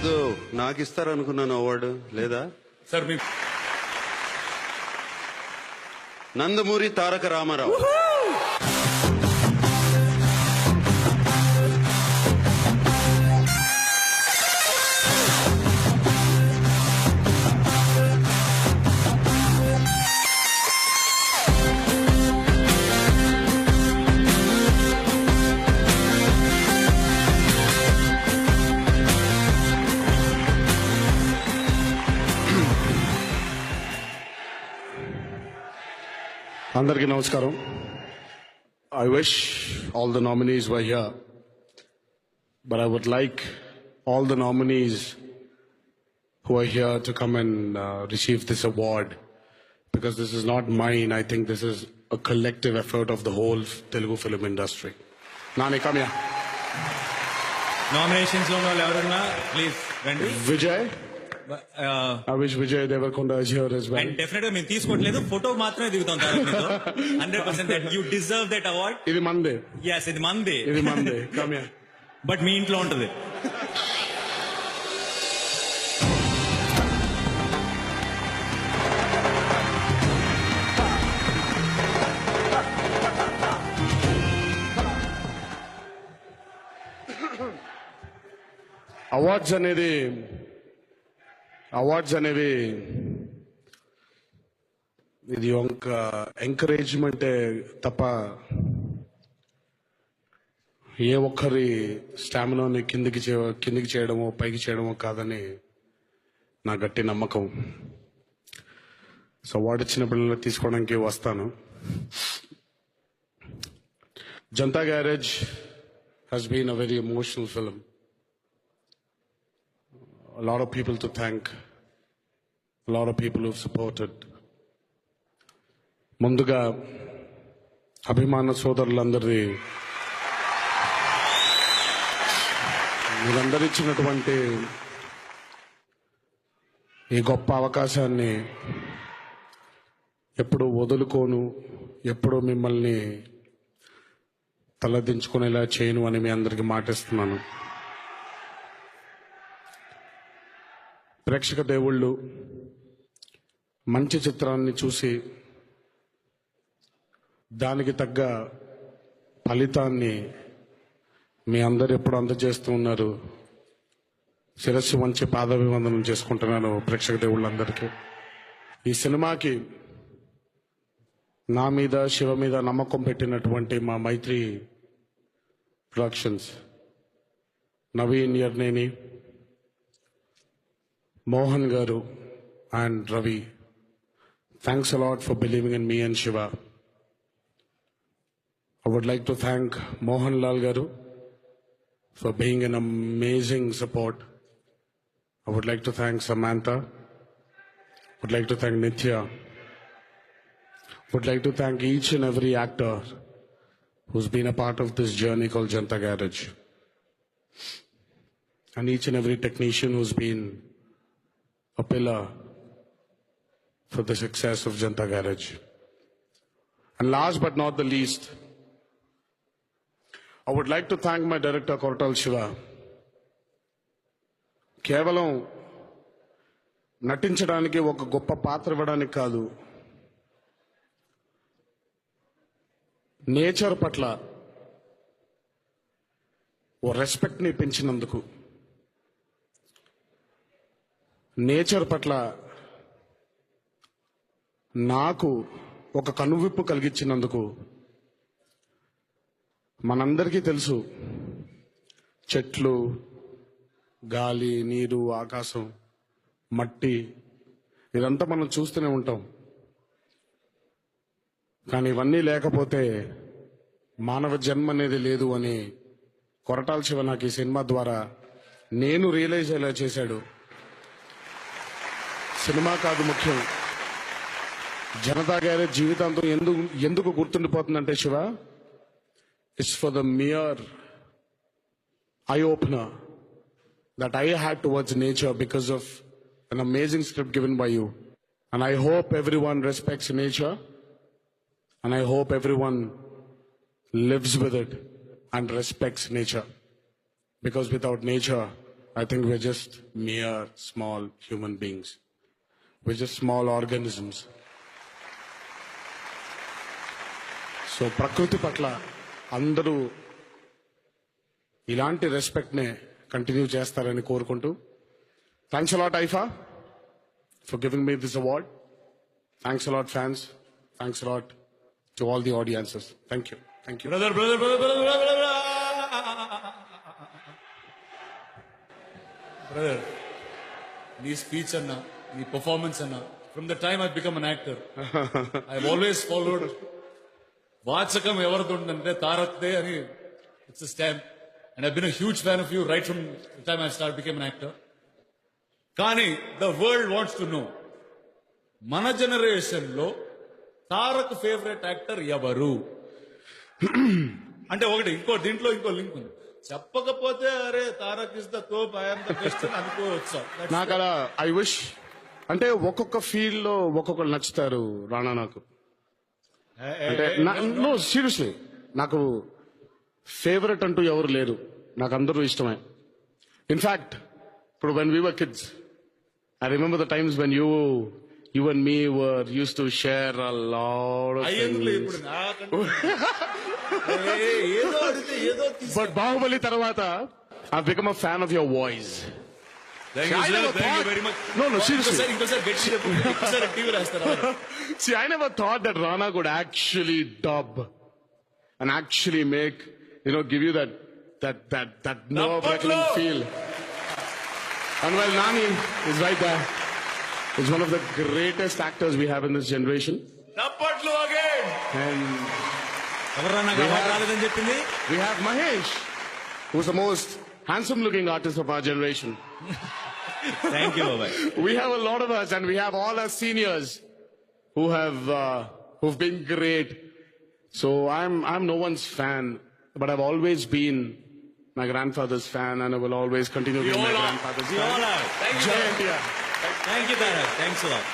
ఏదో నాకు ఇస్తారనుకున్నాను అవార్డు లేదా సార్ మీ నందమూరి తారక రామారావు. అందరికీ నమస్కారం. I wish all the nominees were here, but I would like all the nominees who are here to come and receive this award, because this is not mine. I think this is a collective effort of the whole Telugu film industry. Nani, come here. Nominations లో వాళ్ళు ఎవరన్నా please రండి. Vijay. I wish Vijay Devarakonda is here as well. And definite గా మేము తీసుకోవట్లేదు, photo మాత్రమే దిగుతాం 100% that you deserve that award. ఇది మందే. ఎస్, ఇది మంది. ఇది మందే. Come here. బట్ మీ ఇంట్లో ఉంటది. అవార్డ్స్ అనేవి ఇది ఒక ఎంకరేజ్మెంటే తప్ప ఏ ఒక్కరి స్టామినాని కిందికి చేయడమో పైకి చేయడమో కాదని నా గట్టి నమ్మకం. సో అవార్డు ఇచ్చిన పిల్లలు తీసుకోవడానికి వస్తాను. Janata garage has been a very emotional film. A lot of people to thank, a lot of people who've supported. ముందుగా అభిమాన సోదరులందరి మీరందరూ ఇచ్చినటువంటి ఈ గొప్ప అవకాశాన్ని ఎప్పుడు వదులుకోను, ఎప్పుడు మిమ్మల్ని తలదించుకునేలా చేయను అని మీ అందరికీ మాటిస్తున్నాను. ప్రేక్షక దేవుళ్ళు మంచి చిత్రాన్ని చూసి దానికి తగ్గ ఫలితాన్ని మీ అందరు ఎప్పుడు అందజేస్తూ ఉన్నారు. శిరస్సు మంచి పాదాభివందనం చేసుకుంటున్నాను ప్రేక్షక దేవుళ్ళందరికీ. ఈ సినిమాకి నా మీద, శివ మీద నమ్మకం పెట్టినటువంటి మా Mythri productions, Naveen Yerneni, Mohan Garu and Ravi, thanks a lot for believing in me and Shiva. I would like to thank Mohan Lal Garu for being an amazing support. I would like to thank Samantha. I would like to thank Nithya. I would like to thank each and every actor who's been a part of this journey called Janta Garage, and each and every technician who's been a pillar for the success of Janta Garage. And last but not the least, I would like to thank my director Koratal Shiva. కేవలం నటించడానికి ఒక గొప్ప పాత్ర ఇవ్వడానికి కాదు, nature పట్ల ఓ రెస్పెక్ట్ని పెంచినందుకు, nature పట్ల నాకు ఒక కనువిప్పు కలిగించినందుకు. మనందరికీ తెలుసు, చెట్లు, గాలి, నీరు, ఆకాశం, మట్టి ఇదంతా మనం చూస్తూనే ఉంటాం. కానీ ఇవన్నీ లేకపోతే మానవ జన్మ అనేది లేదు అని కొరటాల శివ నాకు ఈ సినిమా ద్వారా నేను రియలైజ్ అయ్యేలా చేశాడు. సినిమా కాదు ముఖ్యం, జనతా గ్యారేజ్ జీవితాంతం ఎందుకు గుర్తుండిపోతుందంటే Siva, it's for the mere eye opener that I had towards nature because of an amazing script given by you. And I hope everyone respects nature, and I hope everyone lives with it and respects nature, because without nature I think we're just mere small human beings. We're just small organisms. So ప్రకృతి పట్ల అందరూ ఇలాంటి రెస్పెక్ట్నే continue చేస్తారని కోరుకుంటూ thanks a lot IIFA for giving me this award. Thanks a lot fans. Thanks a lot to all the audiences. Thank you. Thank you. Brother, నీ speech అన్నా, నీ performance అన్నా, from the time I become an actor I always followed వాచకం ఎవరితో ఉందంటే తారక్దే అని. It's stamp and I been a huge fan of you right from the time I start become an actor. కానీ the world wants to know, మన generation లో Tarak favourite actor ఎవరు అంటే ఒకటి. దీంట్లో ఇంకో లింక్ ఉంది. చెప్పకపోతే అరే తారక్ ఇస్ ద తోప్, ఐఎమ్ ద బెస్ట్ అనుకోవచ్చా? నాకు అలా ఐ విష్ అంటే ఒక్కొక్క ఫీల్డ్ లో ఒక్కొక్కరు నచ్చుతారు రాణా నాకు. అంటే నో సీరియస్లీ నాకు ఫేవరెట్ అంటూ ఎవరు లేరు. నాకు అందరూ ఇష్టమే. ఇన్ఫాక్ట్ ఇప్పుడు when we were kids I remember the times when you and me were used to share a lot of things. But Bahubali tarvata I've become a fan of your voice. Thank you, sir. Thank you very much. No, seriously. See, I never thought that Rana could actually dub and actually make, give you that nerve-wracking feel. And while Nani is right there, he's one of the greatest actors we have in this generation. And we have Mahesh, who's the most handsome-looking artist of our generation. Thank you, Baba. We have a lot of us, and we have all our seniors who've been great. So I'm no one's fan, but I've always been my grandfather's fan, and I will always continue being my grandfather's fan. Thank you, Tarak. Thanks a lot.